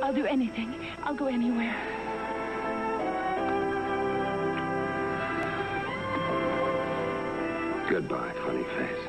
I'll do anything. I'll go anywhere. Goodbye, funny face.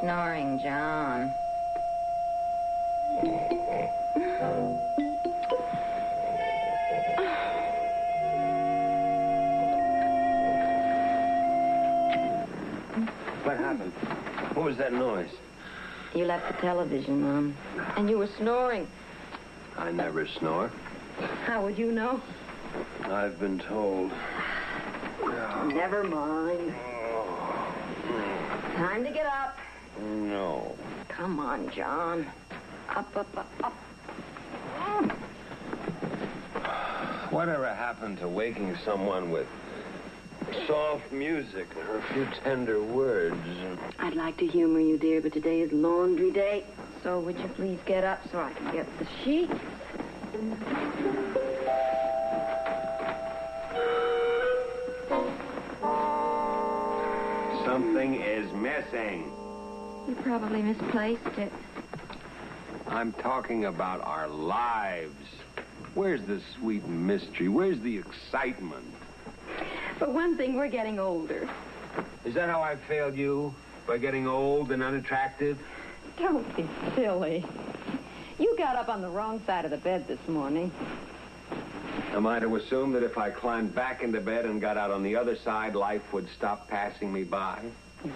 Snoring, John. What happened? What was that noise? You left the television on, and you were snoring. I never snore. How would you know? I've been told. Never mind. Time to get up. No. Come on, John. Up, up, up, up. Whatever happened to waking someone with soft music or a few tender words? I'd like to humor you, dear, but today is laundry day. So would you please get up so I can get the sheets? Something is missing. You probably misplaced it. I'm talking about our lives. Where's the sweet mystery? Where's the excitement? For one thing, we're getting older. Is that how I failed you? By getting old and unattractive? Don't be silly. You got up on the wrong side of the bed this morning. Am I to assume that if I climbed back into bed and got out on the other side, life would stop passing me by?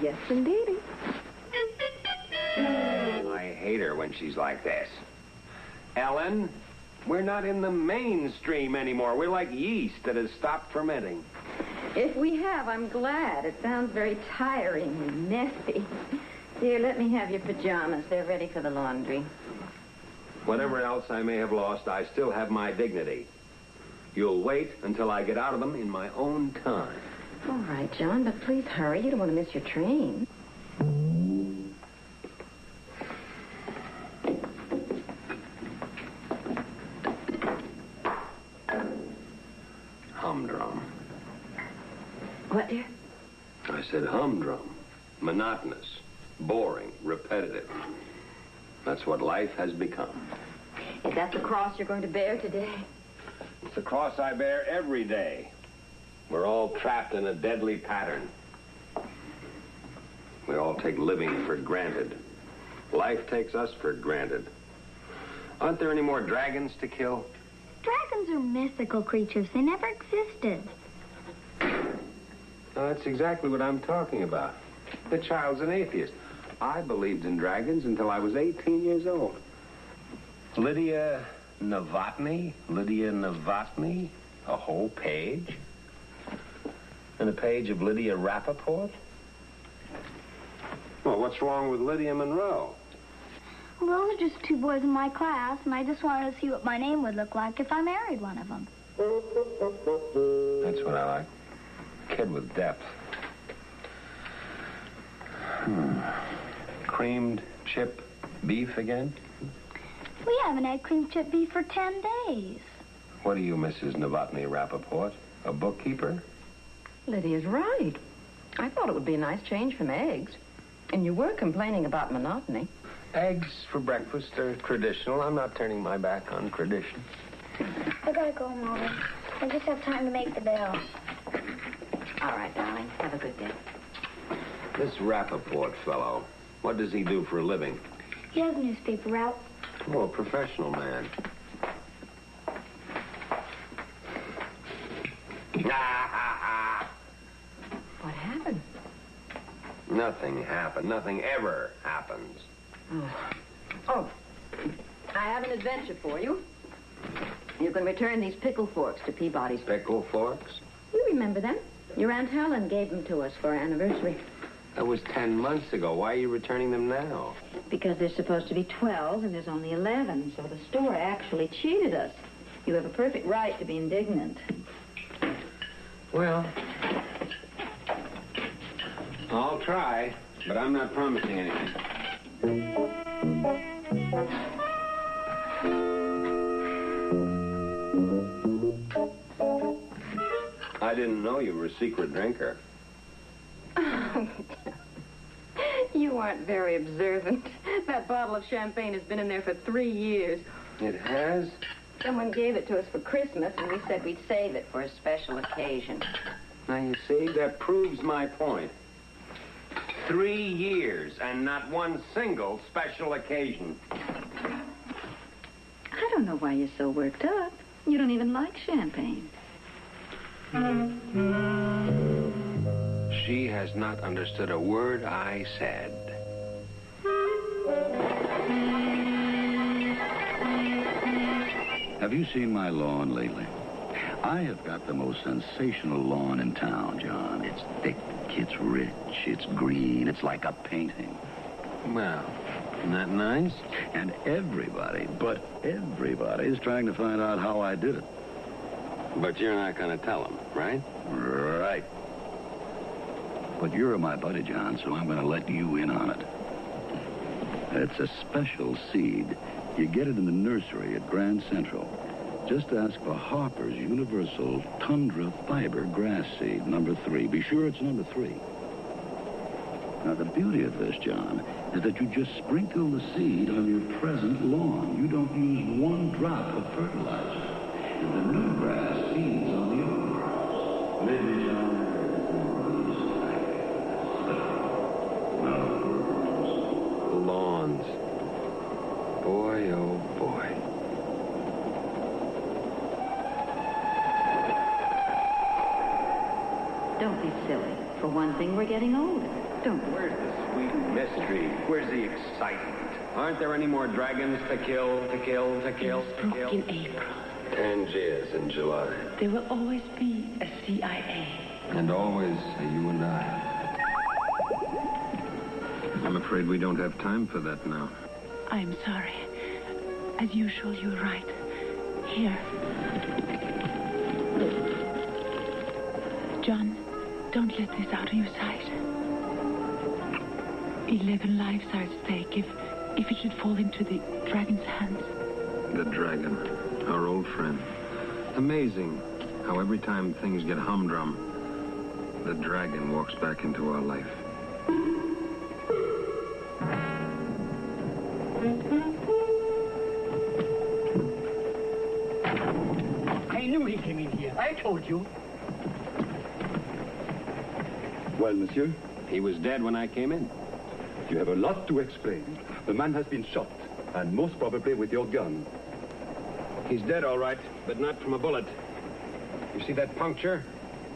Yes, indeed. I hate her when she's like this. Ellen, we're not in the mainstream anymore. We're like yeast that has stopped fermenting. If we have, I'm glad. It sounds very tiring and messy. Dear, let me have your pajamas. They're ready for the laundry. Whatever else I may have lost, I still have my dignity. You'll wait until I get out of them in my own time. All right, John, but please hurry. You don't want to miss your train. Humdrum. What, dear? I said humdrum. Monotonous. Boring. Repetitive. That's what life has become. Is that the cross you're going to bear today? It's the cross I bear every day. We're all trapped in a deadly pattern. We all take living for granted. Life takes us for granted. Aren't there any more dragons to kill? Dragons are mythical creatures. They never existed. No, that's exactly what I'm talking about. The child's an atheist. I believed in dragons until I was 18 years old. Lydia Novotny? Lydia Novotny? A whole page? And a page of Lydia Rappaport? Well, what's wrong with Lydia Monroe? Well, those are just two boys in my class, and I just wanted to see what my name would look like if I married one of them. That's what I like. Kid with depth. Creamed chip beef again? We haven't had cream chip beef for 10 days. What are you, Mrs. Novotny Rappaport? A bookkeeper? Lydia's right. I thought it would be a nice change from eggs. And you were complaining about monotony. Eggs for breakfast are traditional. I'm not turning my back on tradition. I gotta go, Mama. I just have time to make the bell. All right, darling. Have a good day. This Rappaport fellow, what does he do for a living? He has a newspaper route. Oh, a professional man. What happened? Nothing happened. Nothing ever happens. Oh, I have an adventure for you. You can return these pickle forks to Peabody's. Pickle forks? You remember them? Your Aunt Helen gave them to us for our anniversary. That was 10 months ago. Why are you returning them now? Because there's supposed to be 12 and there's only 11, so the store actually cheated us. You have a perfect right to be indignant. Well, I'll try, but I'm not promising anything. I didn't know you were a secret drinker. You aren't very observant. That bottle of champagne has been in there for 3 years. It has? Someone gave it to us for Christmas, and we said we'd save it for a special occasion. Now, you see, that proves my point. 3 years and not one single special occasion. I don't know why you're so worked up. You don't even like champagne. She has not understood a word I said. Have you seen my lawn lately? I have got the most sensational lawn in town, John. It's thick, it's rich, it's green, it's like a painting. Well, isn't that nice? And everybody, but everybody, is trying to find out how I did it. But you're not going to tell them, right? Right. But you're my buddy, John, so I'm going to let you in on it. It's a special seed. You get it in the nursery at Grand Central. Just ask for Harper's Universal Tundra Fiber Grass Seed, number 3. Be sure it's number 3. Now, the beauty of this, John, is that you just sprinkle the seed on your present lawn. You don't use one drop of fertilizer. And the new grass feeds on the old grass. Maybe, John, lawns. Boy, oh boy. Don't be silly. For one thing, we're getting older. Don't Where's the sweet mystery? Where's the excitement? Aren't there any more dragons to kill, to kill, to kill, to kill? In April, Tangiers in July. there will always be a CIA. And always you and I. I'm afraid we don't have time for that now. I'm sorry. As usual, you're right. Here. John, don't let this out of your sight. 11 lives are at stake if it should fall into the dragon's hands. The dragon, our old friend. Amazing how every time things get humdrum, the dragon walks back into our life. I knew he came in here. I told you. Well, monsieur, He was dead when I came in. you have a lot to explain. The man has been shot, and most probably with your gun. He's dead, all right, but not from a bullet. You see that puncture?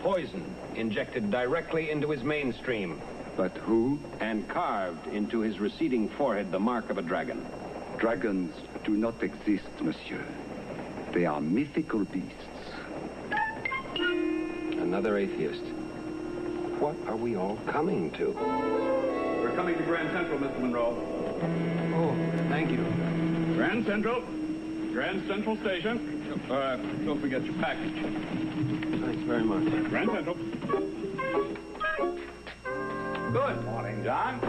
Poison injected directly into his mainstream But who? and carved into his receding forehead the mark of a dragon. Dragons do not exist, monsieur. They are mythical beasts. Another atheist. What are we all coming to? We're coming to Grand Central, Mr. Monroe. Oh, thank you. Grand Central. Grand Central Station. Don't forget your package. Thanks very much. Grand Central. Good morning, John.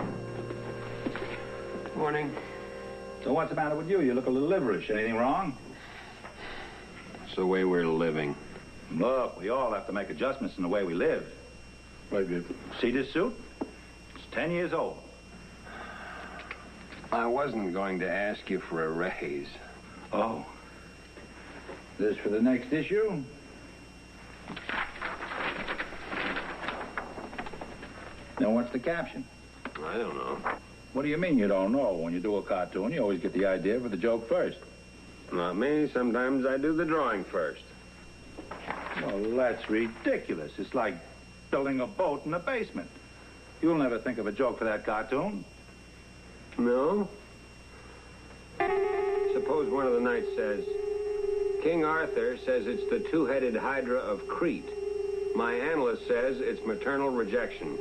Morning. So what's the matter with you? You look a little liverish. Anything wrong? It's the way we're living. Look, we all have to make adjustments in the way we live. See this suit? It's 10 years old. I wasn't going to ask you for a raise. Oh. This for the next issue? Now, what's the caption? I don't know. What do you mean you don't know? When you do a cartoon, you always get the idea for the joke first. Not me. Sometimes I do the drawing first. Well, that's ridiculous. It's like building a boat in a basement. You'll never think of a joke for that cartoon. No? Suppose one of the knights says, King Arthur says it's the two-headed hydra of Crete. My analyst says it's maternal rejection.